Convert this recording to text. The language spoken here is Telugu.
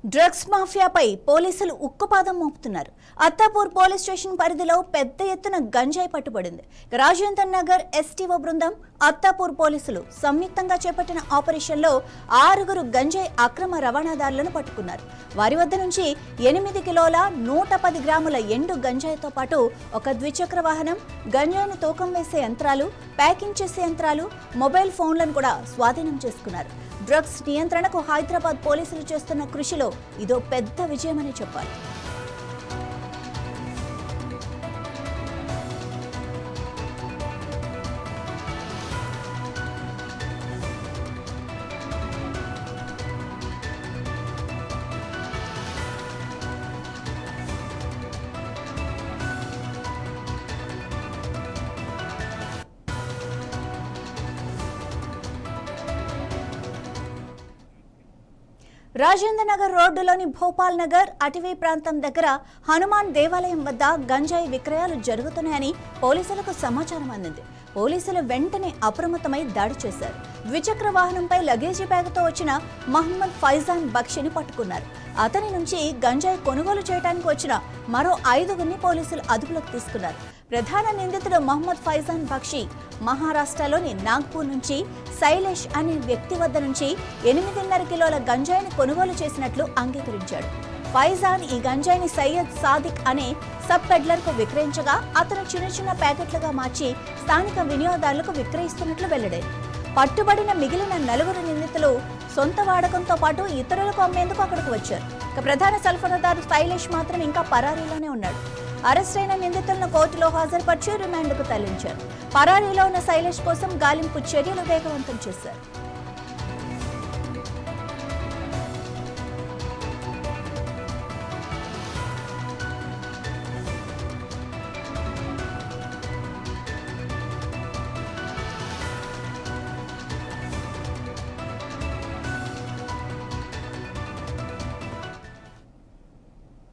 డ్రగ్స్ మాఫియాపై పోలీసులు ఉక్కుపాదం మోపుతున్నారు. అత్తాపూర్ పోలీస్ స్టేషన్ పరిధిలో పెద్ద ఎత్తున గంజాయి పట్టుబడింది. రాజేంద్ర నగర్ ఎస్టీఓ బృందం, అత్తాపూర్ పోలీసులు సంయుక్తంగా చేపట్టిన ఆపరేషన్లో 6 గంజాయి అక్రమ రవాణాదారులను పట్టుకున్నారు. వారి వద్ద నుంచి 8 కిలోల 110 గ్రాముల ఎండు గంజాయితో పాటు ఒక ద్విచక్ర వాహనం, గంజాయిని తూకం వేసే యంత్రాలు, ప్యాకింగ్ చేసే యంత్రాలు, మొబైల్ ఫోన్లను కూడా స్వాధీనం చేసుకున్నారు. డ్రగ్స్ నియంత్రణకు హైదరాబాద్ పోలీసులు చేస్తున్న కృషిలో ఇదో పెద్ద విజయమని చెప్పాలి. రాజేంద్ర నగర్ రోడ్డులోని భోపాల్ నగర్ అటవీ ప్రాంతం దగ్గర హనుమాన్ దేవాలయం వద్ద గంజాయి విక్రయాలు జరుగుతున్నాయని పోలీసులకు సమాచారం అందింది. పోలీసులు వెంటనే అప్రమత్తమై దాడి చేశారు. ద్విచక్ర వాహనంపై లగేజీ బ్యాగుతో వచ్చిన మహమ్మద్ ఫైజాన్ బక్షిని పట్టుకున్నారు. అతని నుంచి గంజాయి కొనుగోలు చేయడానికి వచ్చిన మరో 5గురిని పోలీసులు అదుపులోకి తీసుకున్నారు. ప్రధాన నిందితుడు మహమ్మద్ ఫైజాన్ బక్షి మహారాష్ట్రలోని నాగ్పూర్ నుంచి శైలేష్ అనే వ్యక్తి వద్ద నుంచి 8.5 కిలోల గంజాయిని కొనుగోలు చేసినట్లు అంగీకరించాడు. ఫైజాన్ ఈ గంజాయిని సయ్యద్ సాదిక్ అనే సబ్ పెడ్లర్కు విక్రయించగా అతను చిన్న ప్యాకెట్లుగా మార్చి స్థానిక వినియోగదారులకు విక్రయిస్తున్నట్లు వెల్లడైంది. పట్టుబడిన మిగిలిన 4 నిందితులు సొంత వాడకంతో పాటు ఇతరులకు అమ్మేందుకు అక్కడికి వచ్చారు. ప్రధాన సరఫరాదారు శైలేష్ మాత్రం ఇంకా పరారీలోనే ఉన్నాడు. అరెస్ట్ అయిన నిందితులను కోర్టులో హాజరుపరిచి రిమాండ్కు తరలించారు. పరారీలో ఉన్న శైలేష్ కోసం గాలింపు చర్యలు వేగవంతం చేశారు.